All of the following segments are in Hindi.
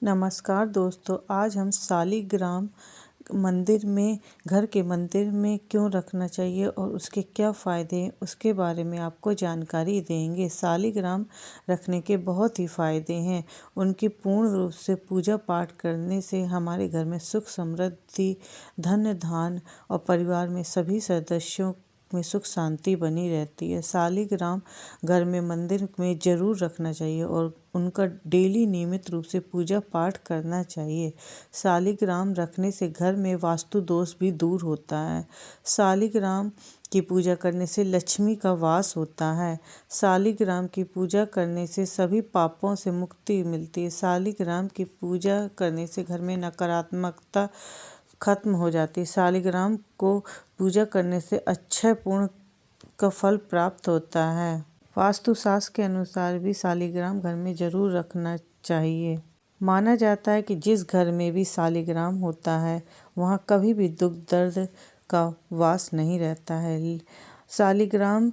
नमस्कार दोस्तों, आज हम शालिग्राम मंदिर में घर के मंदिर में क्यों रखना चाहिए और उसके क्या फ़ायदे हैं उसके बारे में आपको जानकारी देंगे। शालिग्राम रखने के बहुत ही फ़ायदे हैं। उनकी पूर्ण रूप से पूजा पाठ करने से हमारे घर में सुख समृद्धि, धन धान और परिवार में सभी सदस्यों में सुख शांति बनी रहती है। शालिग्राम घर में मंदिर में ज़रूर रखना चाहिए और उनका डेली नियमित रूप से पूजा पाठ करना चाहिए। शालिग्राम रखने से घर में वास्तु दोष भी दूर होता है। शालिग्राम की पूजा करने से लक्ष्मी का वास होता है। शालिग्राम की पूजा करने से सभी पापों से मुक्ति मिलती है। शालिग्राम की पूजा करने से घर में नकारात्मकता खत्म हो जाती है। शालिग्राम को पूजा करने से अक्षय पूर्ण का फल प्राप्त होता है। वास्तुशास्त्र के अनुसार भी शालिग्राम घर में जरूर रखना चाहिए। माना जाता है कि जिस घर में भी शालिग्राम होता है वहाँ कभी भी दुख दर्द का वास नहीं रहता है। शालिग्राम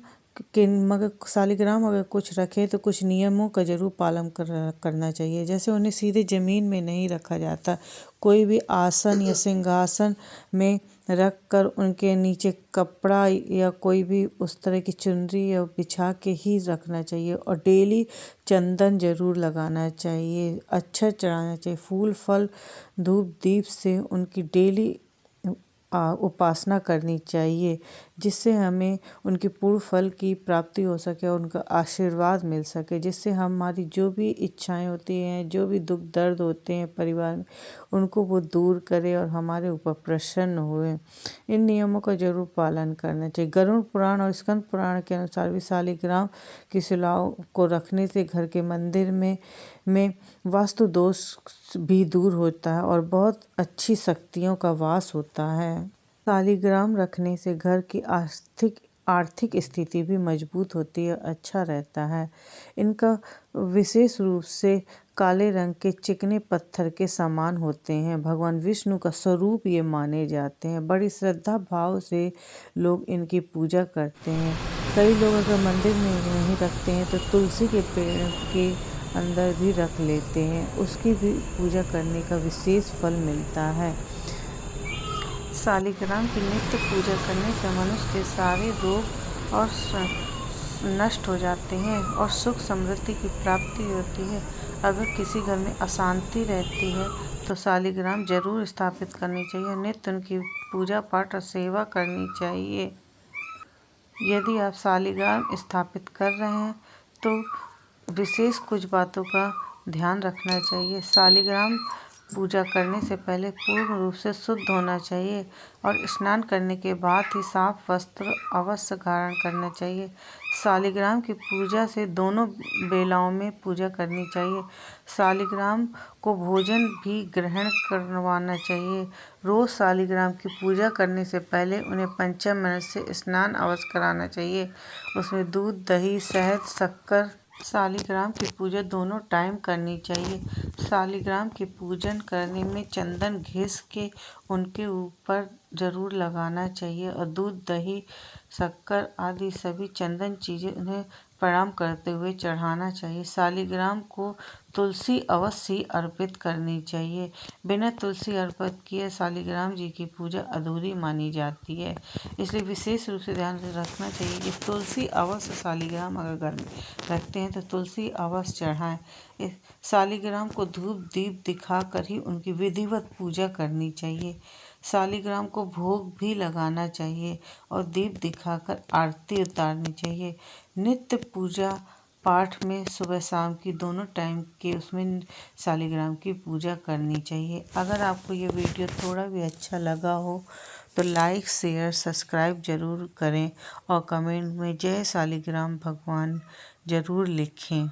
अगर कुछ रखे तो कुछ नियमों का जरूर पालन करना चाहिए। जैसे उन्हें सीधे ज़मीन में नहीं रखा जाता। कोई भी आसन या सिंहासन में रख कर उनके नीचे कपड़ा या कोई भी उस तरह की चुनरी या बिछा के ही रखना चाहिए। और डेली चंदन जरूर लगाना चाहिए, अच्छा चढ़ाना चाहिए। फूल फल धूप दीप से उनकी डेली उपासना करनी चाहिए, जिससे हमें उनकी पूर्ण फल की प्राप्ति हो सके और उनका आशीर्वाद मिल सके, जिससे हमारी जो भी इच्छाएं होती हैं, जो भी दुख दर्द होते हैं परिवार में, उनको वो दूर करे और हमारे ऊपर प्रसन्न हुए। इन नियमों का जरूर पालन करना चाहिए। गरुड़ पुराण और स्कंद पुराण के अनुसार भी शालिग्राम की शिलाओं को रखने से घर के मंदिर में वास्तु दोष भी दूर होता है और बहुत अच्छी शक्तियों का वास होता है। शालिग्राम रखने से घर की आर्थिक स्थिति भी मजबूत होती है, अच्छा रहता है। इनका विशेष रूप से काले रंग के चिकने पत्थर के समान होते हैं। भगवान विष्णु का स्वरूप ये माने जाते हैं। बड़ी श्रद्धा भाव से लोग इनकी पूजा करते हैं। कई लोग अगर मंदिर में नहीं रखते हैं तो तुलसी के पेड़ के अंदर भी रख लेते हैं, उसकी भी पूजा करने का विशेष फल मिलता है। शालिग्राम की नित्य पूजा करने से मनुष्य के सारे रोग और नष्ट हो जाते हैं और सुख समृद्धि की प्राप्ति होती है। अगर किसी घर में अशांति रहती है तो शालिग्राम जरूर स्थापित करनी चाहिए। नित्य उनकी पूजा पाठ और सेवा करनी चाहिए। यदि आप शालिग्राम स्थापित कर रहे हैं तो विशेष कुछ बातों का ध्यान रखना चाहिए। शालिग्राम पूजा करने से पहले पूर्ण रूप से शुद्ध होना चाहिए और स्नान करने के बाद ही साफ वस्त्र अवश्य धारण करना चाहिए। शालिग्राम की पूजा से दोनों बेलाओं में पूजा करनी चाहिए। शालिग्राम को भोजन भी ग्रहण करवाना चाहिए। रोज शालिग्राम की पूजा करने से पहले उन्हें पंचामृत से स्नान अवश्य कराना चाहिए। उसमें दूध, दही, शहद, शक्कर। शालिग्राम की पूजा दोनों टाइम करनी चाहिए। शालिग्राम की पूजन करने में चंदन घिस के उनके ऊपर जरूर लगाना चाहिए और दूध, दही, शक्कर आदि सभी चंदन चीज़ें उन्हें प्रणाम करते हुए चढ़ाना चाहिए। शालिग्राम को तुलसी अवश्य ही अर्पित करनी चाहिए। बिना तुलसी अर्पित किए शालिग्राम जी की पूजा अधूरी मानी जाती है। इसलिए विशेष रूप से ध्यान रखना चाहिए कि तुलसी अवश्य शालिग्राम अगर घर में रखते हैं तो तुलसी अवश्य चढ़ाएं। शालिग्राम को धूप दीप दिखा कर ही उनकी विधिवत पूजा करनी चाहिए। शालिग्राम को भोग भी लगाना चाहिए और दीप दिखाकर आरती उतारनी चाहिए। नित्य पूजा पाठ में सुबह शाम की दोनों टाइम के उसमें शालिग्राम की पूजा करनी चाहिए। अगर आपको ये वीडियो थोड़ा भी अच्छा लगा हो तो लाइक, शेयर, सब्सक्राइब जरूर करें और कमेंट में जय शालिग्राम भगवान जरूर लिखें।